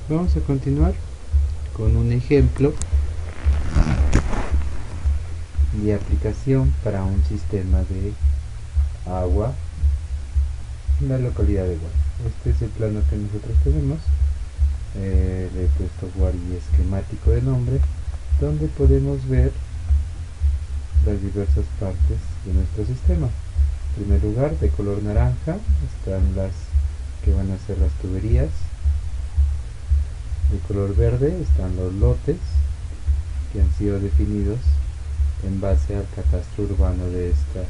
Vamos a continuar con un ejemplo de aplicación para un sistema de agua en la localidad de Guari. Este es el plano que nosotros tenemos. Le he puesto Guari esquemático de nombre, donde podemos ver las diversas partes de nuestro sistema. En primer lugar, de color naranja, están las que van a ser las tuberías. De color verde están los lotes que han sido definidos en base al catastro urbano de esta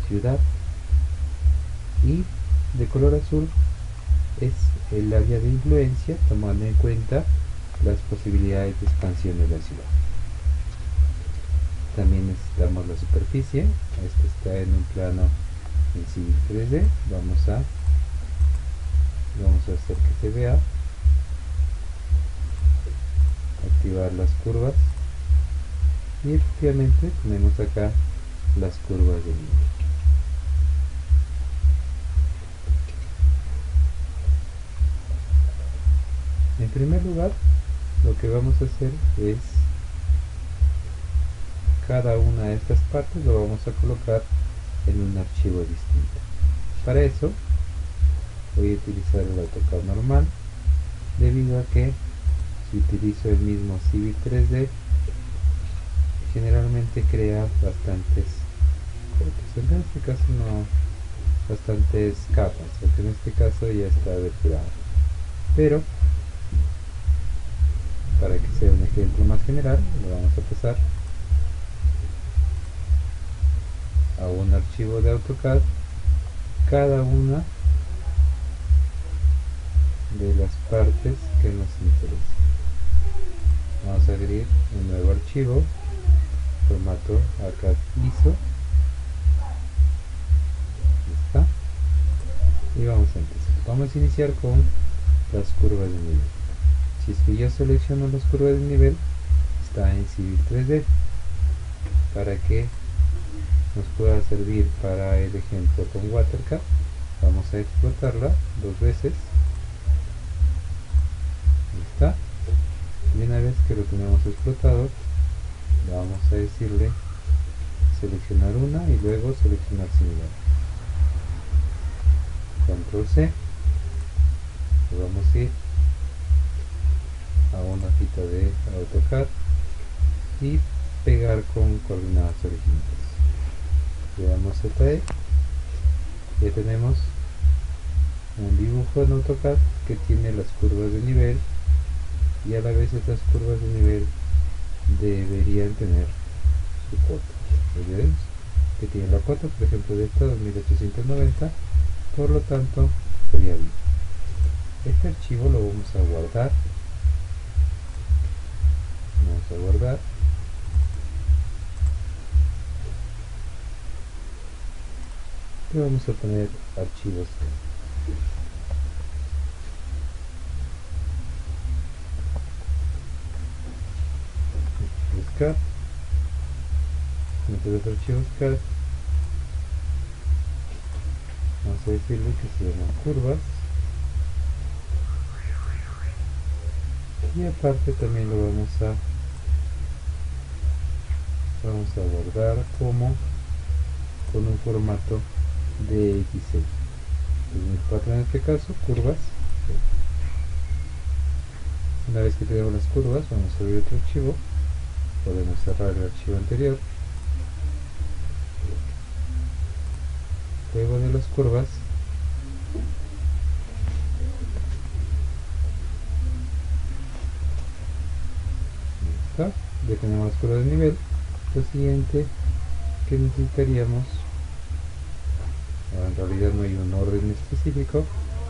ciudad. Y de color azul es el área de influencia, tomando en cuenta las posibilidades de expansión de la ciudad. También necesitamos la superficie. Este está en un plano en Civil 3D. Vamos a hacer que se vea. Activar las curvas y efectivamente tenemos acá las curvas de nivel. En primer lugar, lo que vamos a hacer es cada una de estas partes lo vamos a colocar en un archivo distinto. Para eso voy a utilizar el AutoCAD normal, debido a que si utilizo el mismo Civil 3D generalmente crea bastantes cortes. En este caso no, bastantes capas, porque en este caso ya está depurado. Pero para que sea un ejemplo más general, lo vamos a pasar a un archivo de AutoCAD cada una de las partes que nos interesa. Vamos a abrir un nuevo archivo, formato AutoCAD ISO. Está. Y vamos a empezar. Vamos a iniciar con las curvas de nivel. Si es que yo selecciono las curvas de nivel, está en Civil 3D, para que nos pueda servir para el ejemplo con WaterCAD. Vamos a explotarla dos veces. Ahí está. Y una vez que lo tenemos explotado, vamos a decirle seleccionar una y luego seleccionar similar. Control C. Y vamos a ir a una hojita de AutoCAD y pegar con coordenadas originales. Le damos ZE. Ya tenemos un dibujo en AutoCAD que tiene las curvas de nivel, y a la vez estas curvas de nivel deberían tener su cuota. ¿Ven? Que tiene la cuota, por ejemplo, de esta 2890, por lo tanto estaría bien. Este archivo lo vamos a guardar. Y vamos a poner archivos. CAD. Entre los archivos CAD vamos a decirle que se llaman curvas, y aparte también lo vamos a guardar como con un formato de XL. 2004 en este caso, curvas. Una vez que tenemos las curvas, vamos a abrir otro archivo. Podemos cerrar el archivo anterior. Luego de las curvas, ¿está? Ya tenemos las curvas de nivel. Lo siguiente que necesitaríamos, en realidad no hay un orden específico,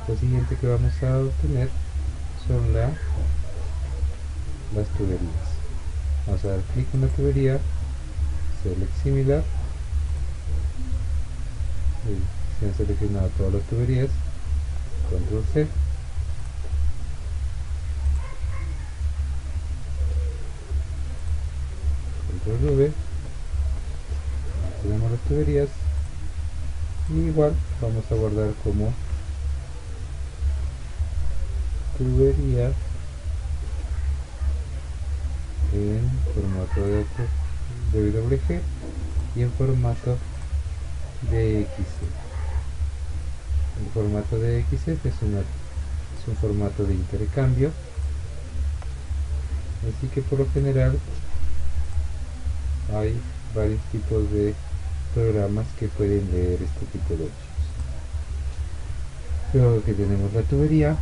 lo siguiente que vamos a obtener son las tuberías. Vamos a dar clic en la tubería, select similar, se han seleccionado todas las tuberías, control C, control V, tenemos las tuberías, y igual vamos a guardar como tubería en formato de DWG y en formato DXF. El formato DXF es un formato de intercambio, así que por lo general hay varios tipos de programas que pueden leer este tipo de archivos. Luego que tenemos la tubería,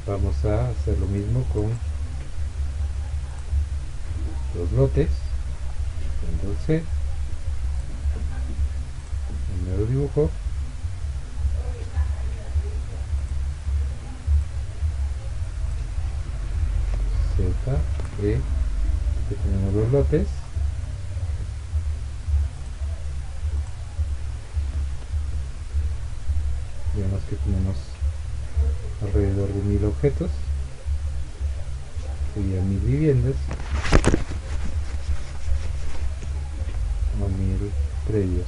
vamos a hacer lo mismo con los lotes. Control C, un nuevo dibujo, Z, E, que tenemos los lotes. Vemos que tenemos alrededor de 1000 objetos, serían 1000 viviendas o 1000 predios.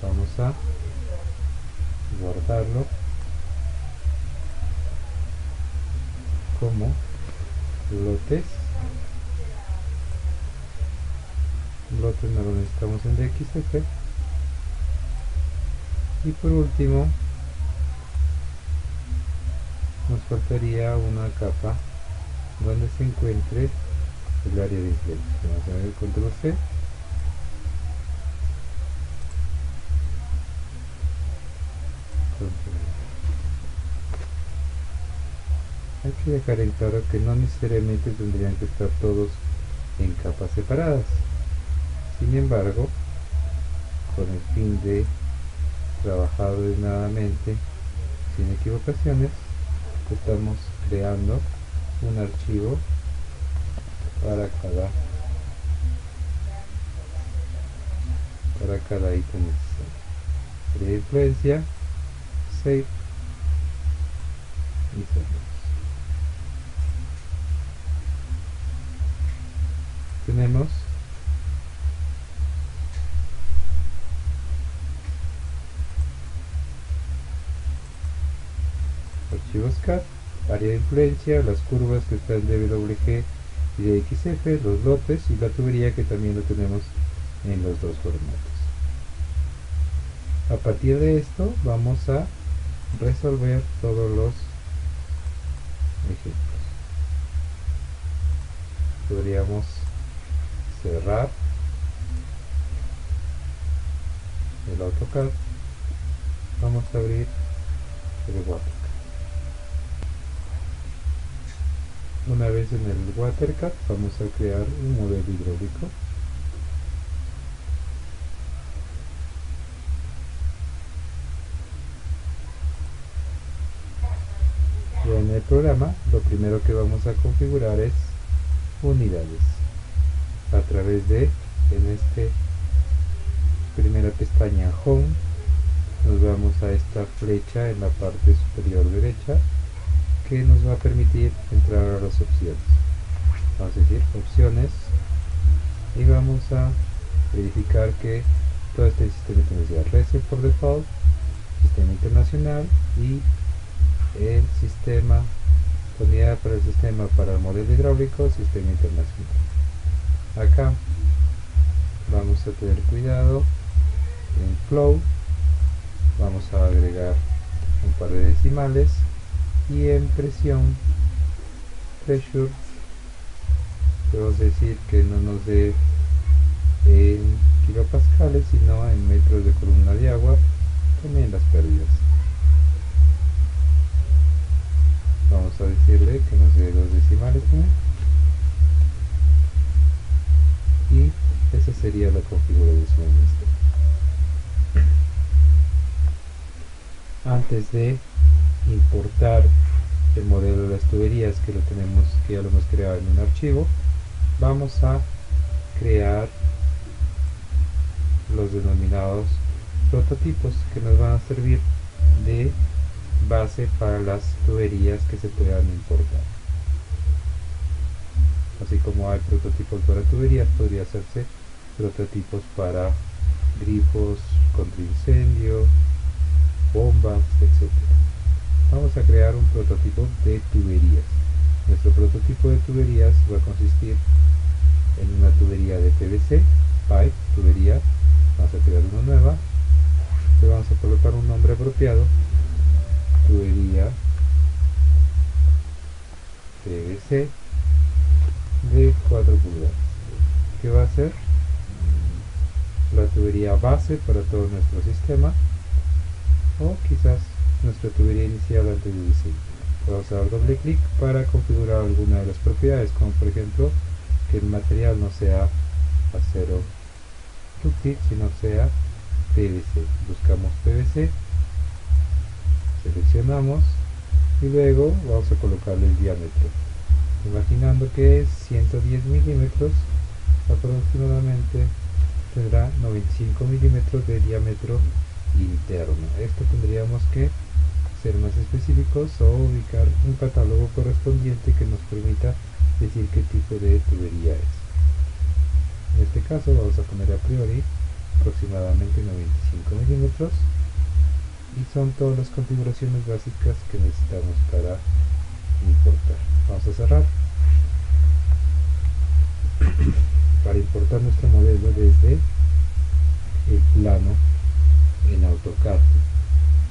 Vamos a guardarlo como lotes. Lotes no lo necesitamos en DXF. Y por último nos faltaría una capa donde se encuentre el área de influencia. Vamos a ver el control C. Hay que dejar en claro que no necesariamente tendrían que estar todos en capas separadas. Sin embargo, con el fin de trabajar ordenadamente sin equivocaciones, estamos creando un archivo para cada ítem necesario. De influencia, save y cerramos. Tenemos archivos CAD, área de influencia, las curvas que están de DWG y de XF, los lotes y la tubería que también lo tenemos en los dos formatos. A partir de esto vamos a resolver todos los ejemplos. Podríamos cerrar el AutoCAD. Vamos a abrir el WaterCAD. Una vez en el WaterCAD vamos a crear un modelo hidráulico. Ya en el programa lo primero que vamos a configurar es unidades a través de, en este primera pestaña Home, nos vamos a esta flecha en la parte superior derecha que nos va a permitir entrar a las opciones. Vamos a decir opciones y vamos a verificar que todo este sistema internacional RESE por default, sistema internacional y el sistema, unidad para el sistema para el modelo hidráulico, sistema internacional. Acá vamos a tener cuidado en flow, vamos a agregar un par de decimales y en presión, pressure, podemos decir que no nos dé en kilopascales sino en metros de columna de agua, también las pérdidas. Vamos a decirle que nos dé 2 decimales también. Y esa sería la configuración de este. Antes de importar el modelo de las tuberías que ya lo hemos creado en un archivo, vamos a crear los denominados prototipos que nos van a servir de base para las tuberías que se puedan importar. Así como hay prototipos para tuberías, podría hacerse prototipos para grifos contra incendio, bombas, etc. Vamos a crear un prototipo de tuberías. Nuestro prototipo de tuberías va a consistir en una tubería de PVC, pipe, tubería. Vamos a crear una nueva, le vamos a colocar un nombre apropiado, tubería PVC de 4 pulgadas, que va a ser la tubería base para todo nuestro sistema, o quizás nuestra tubería inicial antes de diseño. Vamos a dar doble clic para configurar alguna de las propiedades, como por ejemplo que el material no sea acero dúctil, sino sea PVC. Buscamos PVC, seleccionamos y luego vamos a colocarle el diámetro, imaginando que es 110 milímetros, aproximadamente tendrá 95 milímetros de diámetro interno. Esto tendríamos que ser más específicos o ubicar un catálogo correspondiente que nos permita decir qué tipo de tubería es. En este caso vamos a poner a priori aproximadamente 95 milímetros, y son todas las configuraciones básicas que necesitamos para importar. Vamos a cerrar. Para importar nuestro modelo desde el plano en AutoCAD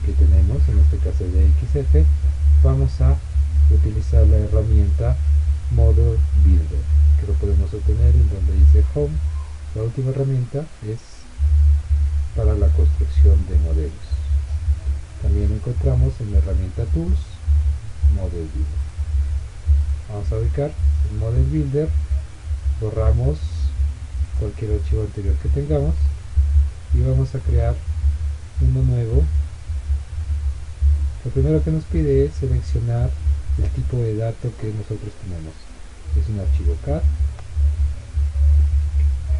que tenemos, en este caso de XF, vamos a utilizar la herramienta Model Builder, que lo podemos obtener en donde dice Home. La última herramienta es para la construcción de modelos. También encontramos en la herramienta Tools Model Builder. Vamos a ubicar el Model Builder, borramos cualquier archivo anterior que tengamos y vamos a crear uno nuevo. Lo primero que nos pide es seleccionar el tipo de dato que nosotros tenemos. Es un archivo CAD.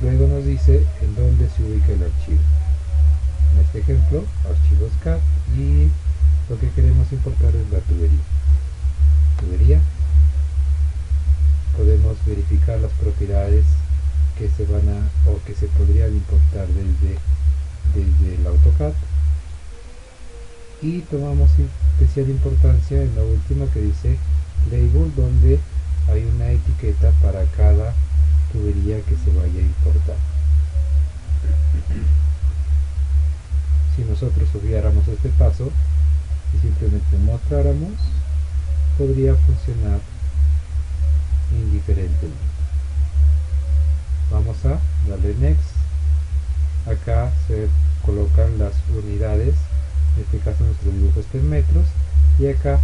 Luego nos dice en dónde se ubica el archivo. En este ejemplo, archivos CAD, y lo que queremos importar es la tubería. Podemos verificar las propiedades que se van a o que se podrían importar desde el AutoCAD, y tomamos especial importancia en la última que dice Label, donde hay una etiqueta para cada tubería que se vaya a importar. Si nosotros obviáramos este paso y simplemente mostráramos, podría funcionar indiferentemente. Vamos a darle Next. Acá se colocan las unidades, en este caso nuestro dibujo está en metros, y acá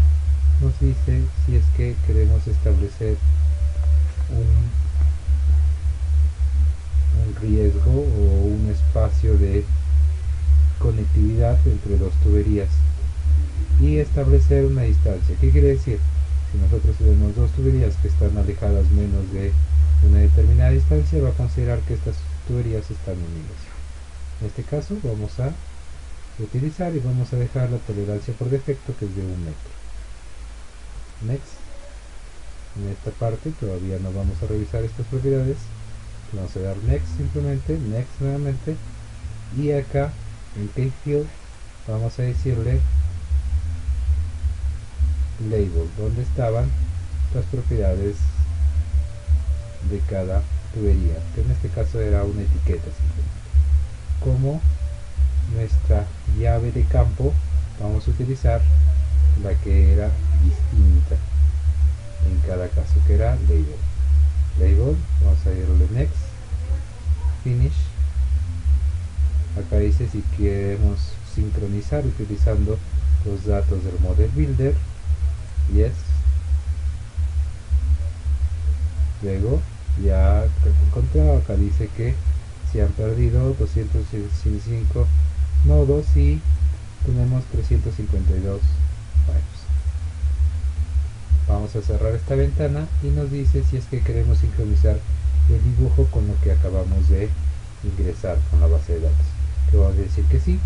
nos dice si es que queremos establecer un riesgo o un espacio de conectividad entre dos tuberías y establecer una distancia. ¿Qué quiere decir? Si nosotros tenemos dos tuberías que están alejadas menos de una determinada distancia, va a considerar que estas tuberías están unidas. En este caso vamos a utilizar y vamos a dejar la tolerancia por defecto, que es de 1 metro. Next. En esta parte todavía no vamos a revisar estas propiedades. Vamos a dar Next, simplemente Next nuevamente, y acá en Paint Field vamos a decirle Label, donde estaban las propiedades de cada tubería, que en este caso era una etiqueta simplemente. Como nuestra llave de campo, vamos a utilizar la que era distinta en cada caso, que era Label. Vamos a irle Next, Finish. Acá dice si queremos sincronizar utilizando los datos del Model Builder. Yes. Luego ya encontrado, acá dice que se han perdido 265 nodos y tenemos 352 pipes. Vamos a cerrar esta ventana y nos dice si es que queremos sincronizar el dibujo con lo que acabamos de ingresar con la base de datos. Que vamos a decir que sí.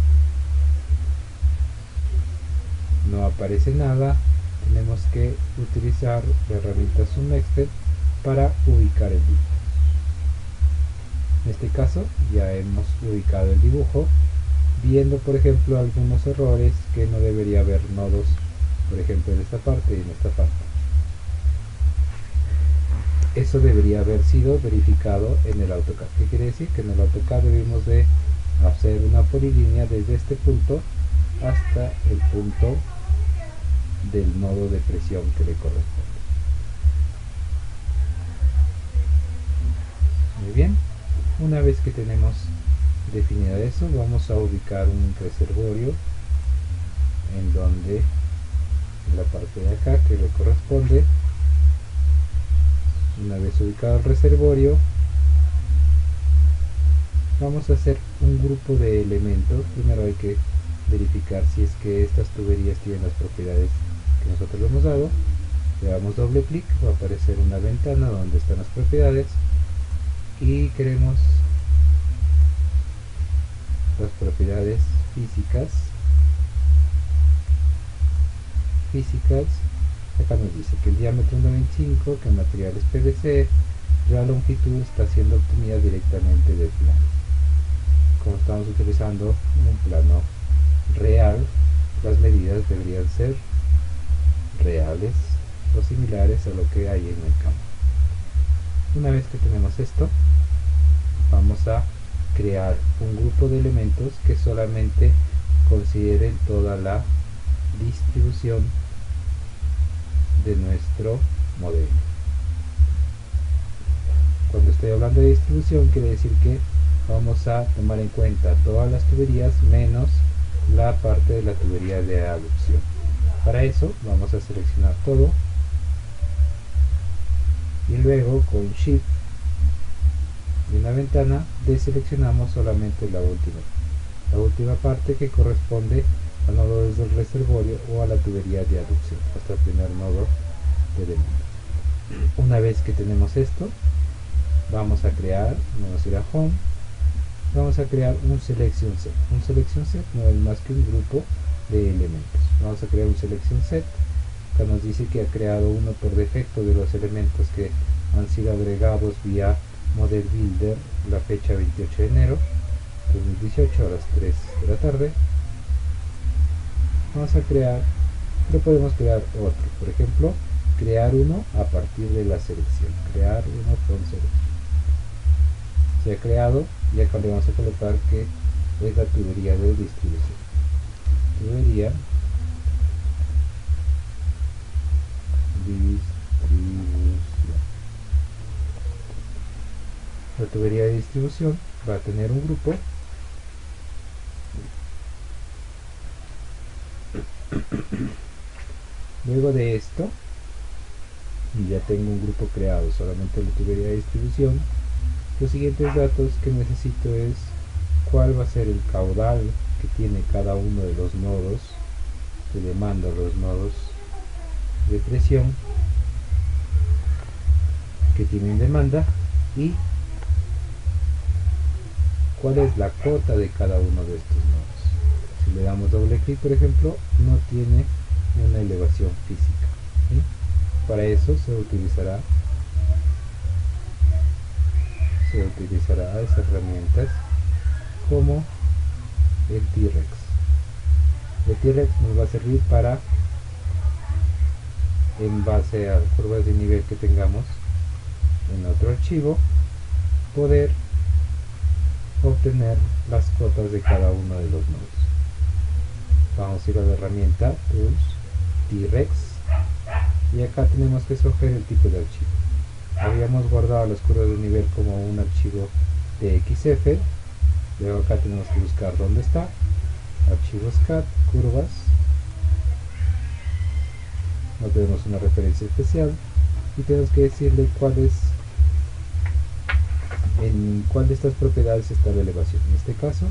No aparece nada. Tenemos que utilizar la herramienta ZoomExpert para ubicar el dibujo. En este caso ya hemos ubicado el dibujo, viendo por ejemplo algunos errores, que no debería haber nodos por ejemplo en esta parte y en esta parte. Eso debería haber sido verificado en el AutoCAD. ¿Qué quiere decir? Que en el AutoCAD debimos de hacer una polilínea desde este punto hasta el punto del nodo de presión que le corresponde. Muy bien, una vez que tenemos definido eso, vamos a ubicar un reservorio en donde, en la parte de acá que le corresponde. Una vez ubicado el reservorio, vamos a hacer un grupo de elementos. Primero hay que verificar si es que estas tuberías tienen las propiedades que nosotros le hemos dado. Le damos doble clic, va a aparecer una ventana donde están las propiedades y queremos las propiedades físicas. Acá nos dice que el diámetro es 95, que el material es PVC, la longitud está siendo obtenida directamente del plano. Como estamos utilizando un plano real, las medidas deberían ser reales o similares a lo que hay en el campo. Una vez que tenemos esto, vamos a crear un grupo de elementos que solamente consideren toda la distribución de nuestro modelo. Cuando estoy hablando de distribución, quiere decir que vamos a tomar en cuenta todas las tuberías menos la parte de la tubería de aducción. Para eso vamos a seleccionar todo y luego con Shift y una ventana deseleccionamos solamente la última parte que corresponde al nodo desde el reservorio o a la tubería de aducción, hasta el primer nodo de demanda. Una vez que tenemos esto, vamos a crear, vamos a ir a Home, vamos a crear un Selection Set. Un Selection Set no es más que un grupo de elementos. Vamos a crear un Selection Set. Acá nos dice que ha creado uno por defecto de los elementos que han sido agregados vía Model Builder la fecha 28 de enero 2018 a las 3 de la tarde. Vamos a crear, pero podemos crear otro, por ejemplo, crear uno a partir de la selección, crear uno con selección. Se ha creado y acá le vamos a colocar que es la tubería de distribución. Tubería La tubería de distribución va a tener un grupo Luego de esto, ya tengo un grupo creado solamente la tubería de distribución. Los siguientes datos que necesito es cuál va a ser el caudal que tiene cada uno de los nodos de demanda, los nodos de presión que tienen demanda, y cuál es la cota de cada uno de estos nodos. Si le damos doble clic, por ejemplo, no tiene una elevación física, ¿sí? Para eso se utilizará esas herramientas como el T-Rex. El T-Rex nos va a servir para, en base a curvas de nivel que tengamos en otro archivo, poder obtener las cotas de cada uno de los nodos. Vamos a ir a la herramienta Tools, T-Rex, y acá tenemos que escoger el tipo de archivo. Habíamos guardado las curvas de nivel como un archivo de XF. Luego acá tenemos que buscar dónde está, archivos CAD, curvas, no tenemos una referencia especial y tenemos que decirle en cuál de estas propiedades está la elevación. En este caso,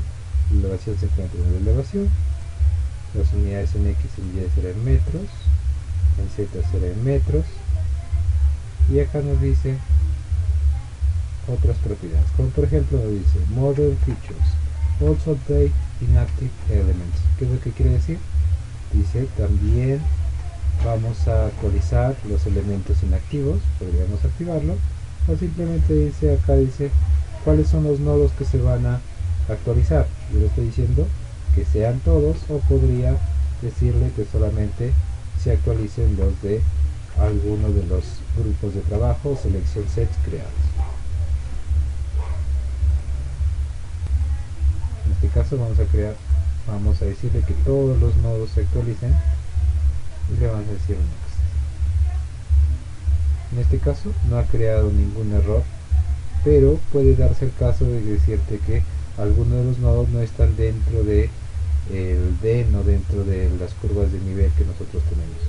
la elevación se encuentra en la elevación, las unidades en X y Y serán en metros, en Z será en metros, y acá nos dice otras propiedades, como por ejemplo nos dice Model Features, also update inactive elements. ¿Qué es lo que quiere decir? Dice también vamos a actualizar los elementos inactivos, podríamos activarlo, o simplemente dice acá, dice cuáles son los nodos que se van a actualizar. Yo le estoy diciendo que sean todos, o podría decirle que solamente se actualicen los de alguno de los grupos de trabajo o selección sets creados. En este caso vamos a decirle que todos los nodos se actualicen y le vamos a decir next. En este caso no ha creado ningún error, pero puede darse el caso de decirte que algunos de los nodos no están dentro de el DEN o dentro de las curvas de nivel que nosotros tenemos.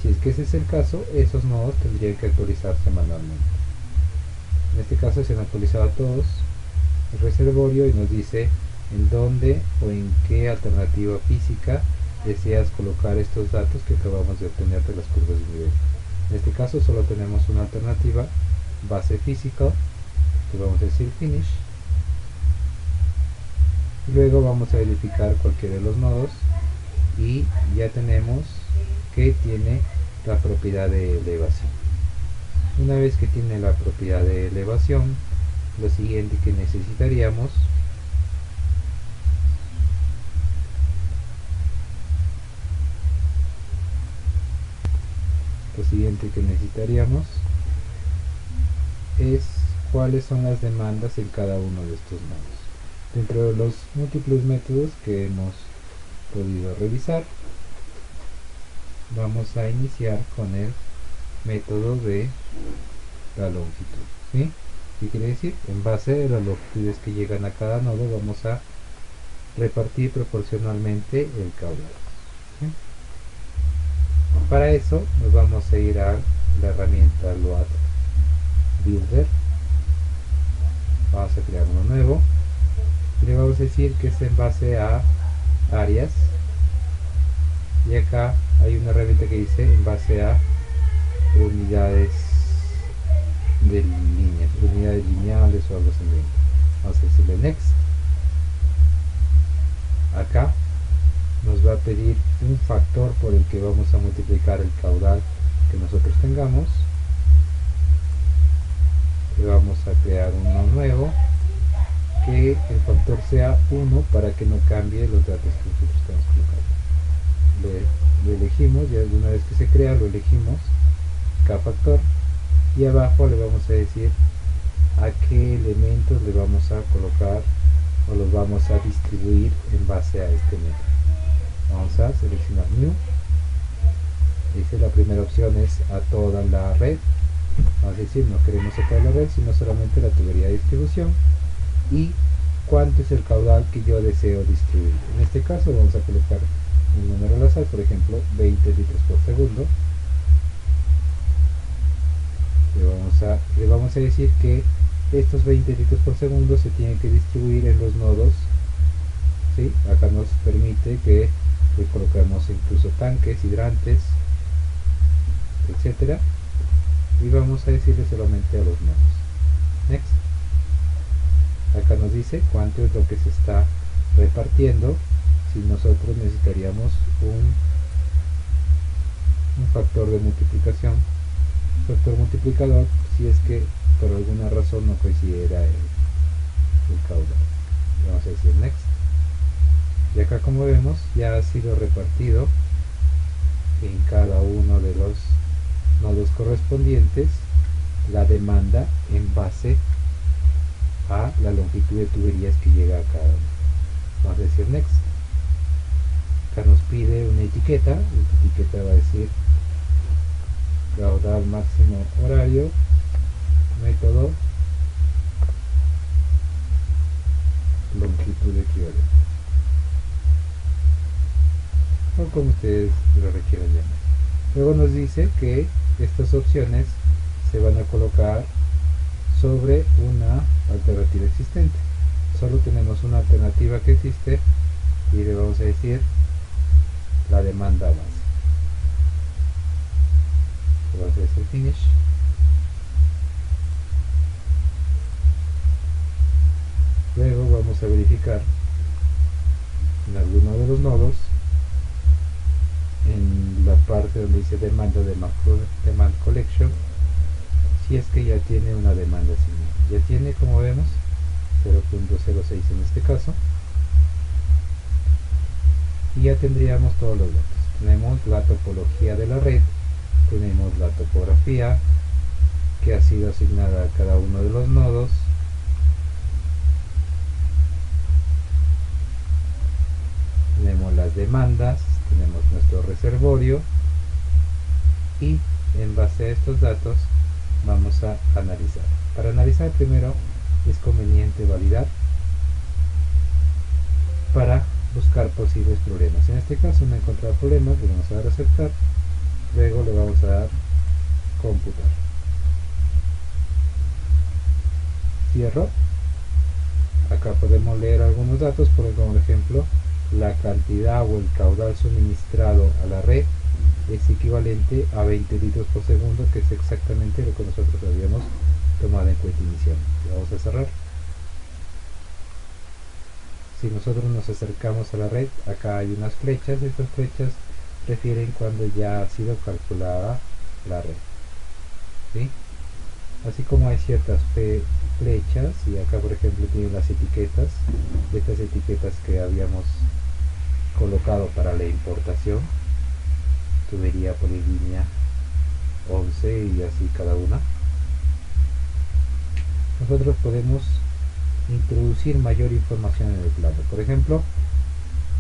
Si es que ese es el caso, esos nodos tendrían que actualizarse manualmente. En este caso se han actualizado todos el reservorio y nos dice en dónde o en qué alternativa física deseas colocar estos datos que acabamos de obtener de las curvas de nivel. En este caso solo tenemos una alternativa base physical, que vamos a decir finish, y luego vamos a verificar cualquiera de los nodos y ya tenemos que tiene la propiedad de elevación. Una vez que tiene la propiedad de elevación, lo siguiente que necesitaríamos es cuáles son las demandas en cada uno de estos nodos. Dentro de los múltiples métodos que hemos podido revisar, vamos a iniciar con el método de la longitud, ¿sí? ¿Qué quiere decir? En base a las longitudes que llegan a cada nodo vamos a repartir proporcionalmente el caudal, ¿sí? Para eso nos vamos a ir a la herramienta Load Builder, vamos a crear uno nuevo y le vamos a decir que es en base a áreas, y acá hay una herramienta que dice en base a unidades de líneas, unidades lineales o algo así. Vamos a decirle next. Acá nos va a pedir un factor por el que vamos a multiplicar el caudal que nosotros tengamos, y vamos a crear uno nuevo que el factor sea 1 para que no cambie los datos que nosotros estamos colocando. Lo elegimos, ya una vez que se crea lo elegimos kFactor, y abajo le vamos a decir a qué elementos le vamos a colocar o los vamos a distribuir en base a este método. Vamos a seleccionar New, dice la primera opción es a toda la red, vamos a decir no queremos a toda la red sino solamente la tubería de distribución, y cuánto es el caudal que yo deseo distribuir. En este caso vamos a colocar un número al azar, por ejemplo 20 litros por segundo. Le vamos a decir que estos 20 litros por segundo se tienen que distribuir en los nodos, ¿sí? Acá nos permite que le coloquemos incluso tanques, hidrantes, etcétera, y vamos a decirle solamente a los nodos next. Acá nos dice cuánto es lo que se está repartiendo. Si nosotros necesitaríamos un factor de multiplicación, factor multiplicador, si es que por alguna razón no considera el caudal. Vamos a decir next, y acá como vemos ya ha sido repartido en cada uno de los nodos correspondientes la demanda en base a la longitud de tuberías que llega a cada uno. Vamos a decir next. Acá nos pide una etiqueta, esta etiqueta va a decir caudal máximo horario, método, longitud equivalente, o como ustedes lo requieran llamar. Luego nos dice que estas opciones se van a colocar sobre una alternativa existente. Solo tenemos una alternativa que existe y le vamos a decir la demanda base. Vamos a decir finish. Luego vamos a verificar en alguno de los nodos, en la parte donde dice demanda de demand collection, si es que ya tiene una demanda similar. Ya tiene, como vemos, 0.06 en este caso, y ya tendríamos todos los datos. tenemos la topología de la red, tenemos la topografía que ha sido asignada a cada uno de los nodos, tenemos las demandas, tenemos nuestro reservorio, y en base a estos datos vamos a analizar. Para analizar primero es conveniente validar para buscar posibles problemas. En este caso no encontrar problemas, le vamos a dar a aceptar, luego le vamos a dar computar. Cierro. Acá podemos leer algunos datos, por ejemplo, la cantidad o el caudal suministrado a la red es equivalente a 20 litros por segundo, que es exactamente lo que nosotros habíamos tomado en cuenta inicialmente. Vamos a cerrar. Si nosotros nos acercamos a la red, acá hay unas flechas. Estas flechas refieren cuando ya ha sido calculada la red, ¿sí? Así como hay ciertas flechas, y acá por ejemplo tienen las etiquetas, estas etiquetas que habíamos colocado para la importación, tubería por línea 11 y así cada una. Nosotros podemos introducir mayor información en el plano. Por ejemplo,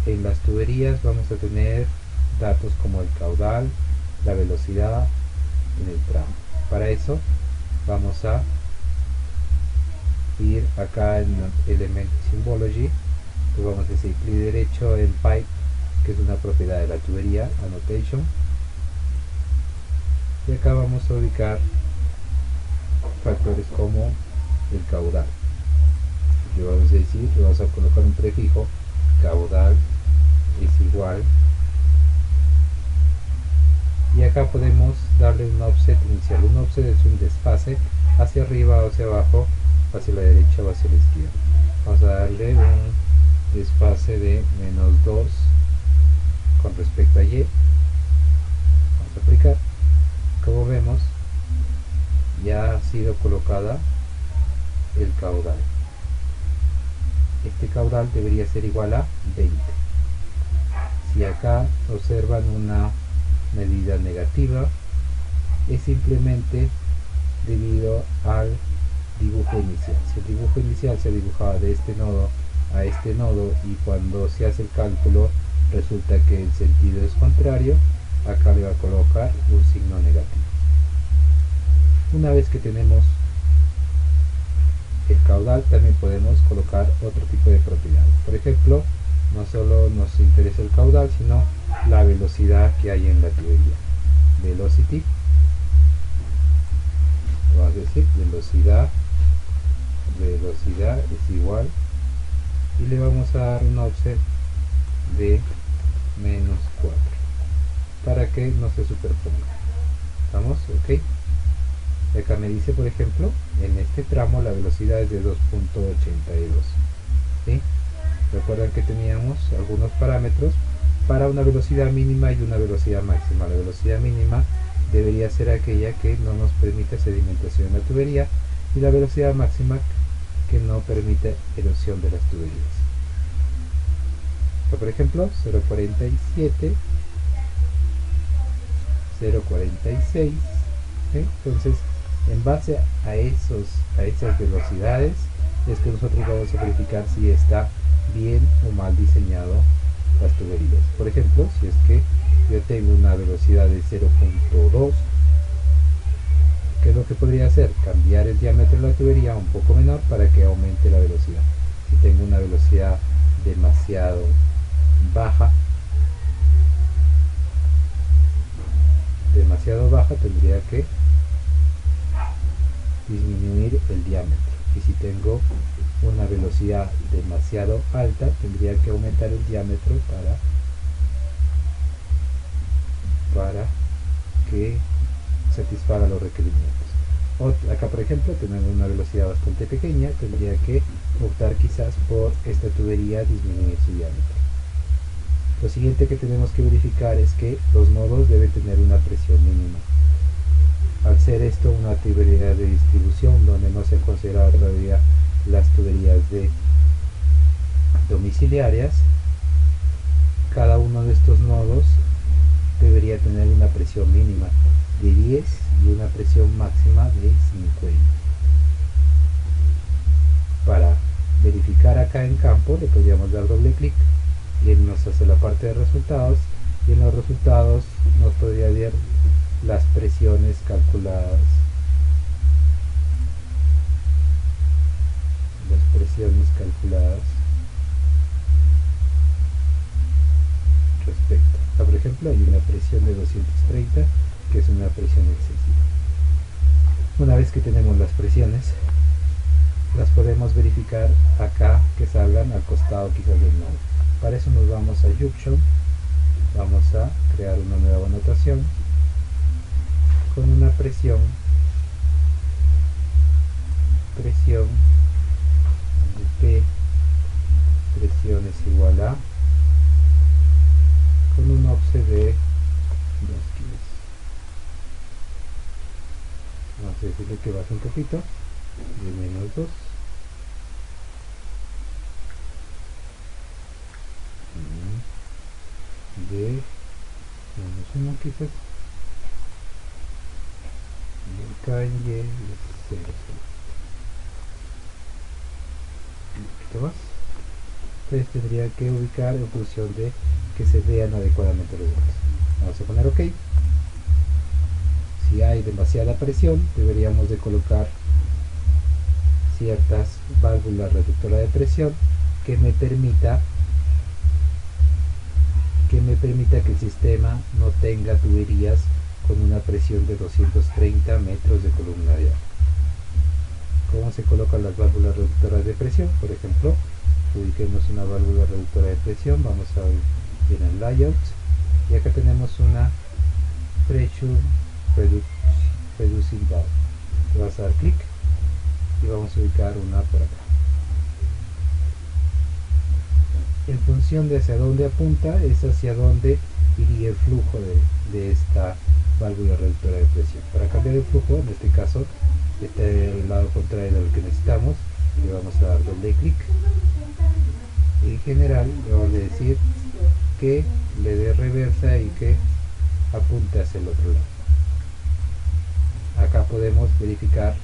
en las tuberías vamos a tener datos como el caudal, la velocidad en el tramo. Para eso vamos a ir acá en Element Symbology, pues vamos a decir clic derecho en Pipe, que es una propiedad de la tubería, Annotation, y acá vamos a ubicar factores como el caudal. Le vamos a decir, le vamos a colocar un prefijo, caudal es igual, y acá podemos darle un offset inicial. Un offset es un desfase hacia arriba o hacia abajo, hacia la derecha o hacia la izquierda. Vamos a darle un desfase de -2 con respecto a Y. Vamos a aplicar. Como vemos, ya ha sido colocada el caudal. Este caudal debería ser igual a 20. Si acá observan una medida negativa, es simplemente debido al dibujo inicial. Si el dibujo inicial se dibujaba de este nodo a este nodo y cuando se hace el cálculo resulta que el sentido es contrario, acá le va a colocar un signo negativo. Una vez que tenemos el caudal, también podemos colocar otro tipo de propiedades. Por ejemplo, no solo nos interesa el caudal, sino la velocidad que hay en la tubería. Velocity, vamos a decir velocidad es igual, y le vamos a dar un offset de -4 para que no se superponga. ¿Estamos? Ok. Y acá me dice, por ejemplo, en este tramo la velocidad es de 2.82. ¿Sí? Recuerdan que teníamos algunos parámetros para una velocidad mínima y una velocidad máxima. La velocidad mínima debería ser aquella que no nos permite sedimentación en la tubería, y la velocidad máxima que no permite erosión de las tuberías. Por ejemplo, 0.47, 0.46. ¿sí? Entonces, en base a esas velocidades es que nosotros vamos a verificar si está bien o mal diseñado las tuberías. Por ejemplo, si es que yo tengo una velocidad de 0.2, ¿qué es lo que podría hacer? Cambiar el diámetro de la tubería a un poco menor para que aumente la velocidad. Si tengo una velocidad demasiado baja, tendría que disminuir el diámetro, y si tengo una velocidad demasiado alta, tendría que aumentar el diámetro para que satisfaga los requerimientos. Acá por ejemplo tenemos una velocidad bastante pequeña, tendría que optar quizás por esta tubería disminuir su diámetro. Lo siguiente que tenemos que verificar es que los nodos deben tener una presión mínima. Al ser esto una tubería de distribución donde no se han considerado todavía las tuberías de domiciliarias, cada uno de estos nodos a tener una presión mínima de 10 y una presión máxima de 50. Para verificar acá en campo le podríamos dar doble clic, irnos hacia la parte de resultados, y en los resultados nos podría ver las presiones calculadas, respecto. Por ejemplo, hay una presión de 230 que es una presión excesiva. Una vez que tenemos las presiones, las podemos verificar acá, que salgan al costado quizás del nodo. Para eso nos vamos a Junction, vamos a crear una nueva anotación con una presión P, presión es igual a, con un offset de 2 kilos. Vamos a decirle que baje un poquito, de menos 2. De menos 1 quizás. Y acá en Y es 0. Un poquito más. Entonces tendría que ubicar en función de que se vean adecuadamente los datos. Vamos a poner OK. Si hay demasiada presión, deberíamos de colocar ciertas válvulas reductoras de presión que me permita que el sistema no tenga tuberías con una presión de 230 metros de columna de agua. ¿Cómo se colocan las válvulas reductoras de presión? Por ejemplo, ubiquemos una válvula reductora de presión, vamos a ir en Layout, y acá tenemos una Pressure Reducing Valve. Le vas a dar clic y vamos a ubicar una por acá. En función de hacia dónde apunta, es hacia dónde iría el flujo de esta válvula reductora de presión. Para cambiar el flujo, en este caso, este es el lado contrario de lo que necesitamos, le vamos a dar doble clic. En general, le vamos a decir que le dé reversa y que apunte hacia el otro lado. Acá podemos verificar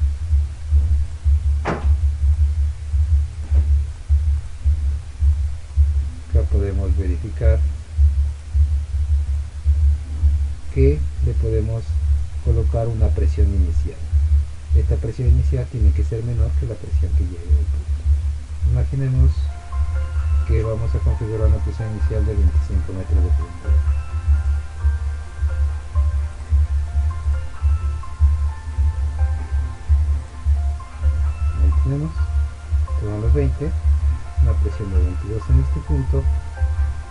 que le podemos colocar una presión inicial. Esta presión inicial tiene que ser menor que la presión que llegue al punto. Imaginemos que vamos a configurar una presión inicial de 25 metros de profundidad. Ahí tenemos los 20, una presión de 22 en este punto,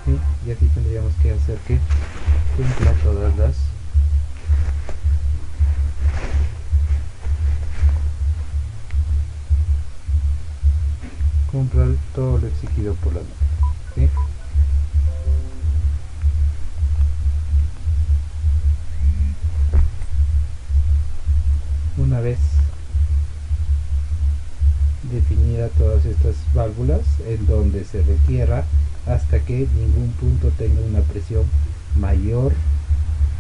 ¿sí? Y aquí tendríamos que hacer que cumpla todas las todo lo exigido por la norma, ¿sí? Una vez definida todas estas válvulas en donde se requiera, hasta que ningún punto tenga una presión mayor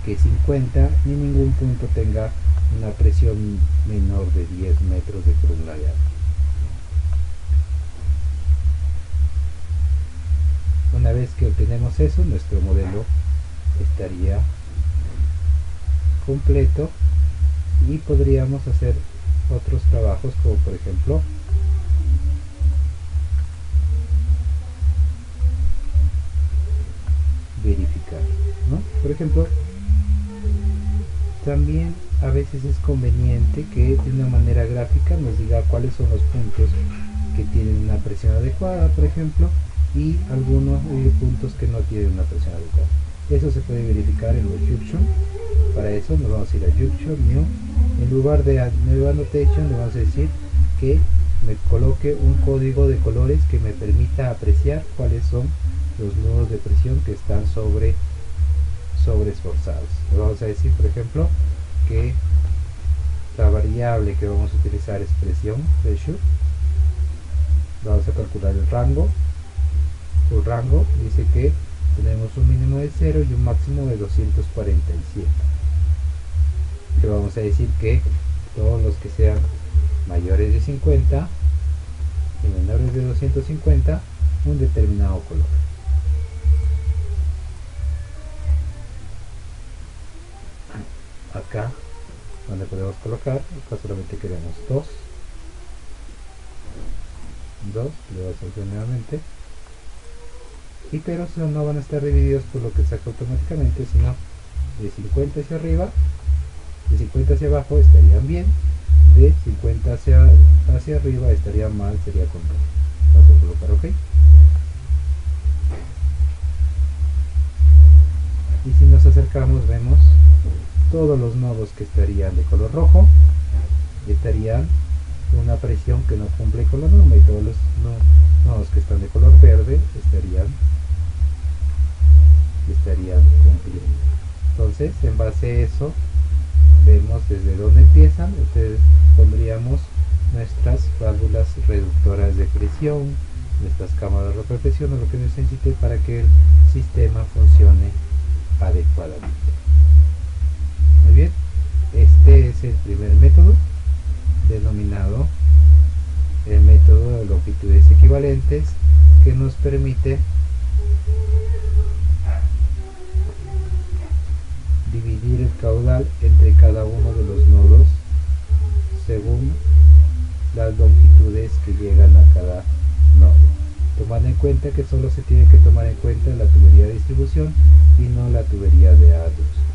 que 50 ni ningún punto tenga una presión menor de 10 metros de columna de agua. Una vez que obtenemos eso, nuestro modelo estaría completo y podríamos hacer otros trabajos, como por ejemplo verificar, ¿no? Por ejemplo, también a veces es conveniente que de una manera gráfica nos diga cuáles son los puntos que tienen una presión adecuada, por ejemplo, y algunos puntos que no tienen una presión adecuada. Eso se puede verificar en los Junction. Para eso nos vamos a ir a Junction, New. En lugar de New Annotation le vamos a decir que me coloque un código de colores que me permita apreciar cuáles son los nudos de presión que están sobre esforzados. Le vamos a decir, por ejemplo, que la variable que vamos a utilizar es presión, pressure. Vamos a calcular el rango. El rango dice que tenemos un mínimo de 0 y un máximo de 247. Le vamos a decir que todos los que sean mayores de 50 y menores de 250, un determinado color. Acá donde podemos colocar, acá solamente queremos 2, le voy a hacer nuevamente, y pero no van a estar divididos por lo que saca automáticamente, sino de 50 hacia arriba, de 50 hacia abajo estarían bien, de 50 hacia arriba estaría mal, sería con 2. Vamos a colocar OK. Y si nos acercamos vemos todos los nodos que estarían de color rojo estarían una presión que no cumple con la norma, y todos los nodos que están de color verde estarían cumpliendo. Entonces, en base a eso, vemos desde dónde empiezan. Ustedes pondríamos nuestras válvulas reductoras de presión, nuestras cámaras de represión o lo que necesite para que el sistema funcione adecuadamente. Muy bien, este es el primer método, denominado el método de longitudes equivalentes, que nos permite dividir el caudal entre cada uno de los nodos según las longitudes que llegan a cada nodo, tomando en cuenta que solo se tiene que tomar en cuenta la tubería de distribución y no la tubería de adus.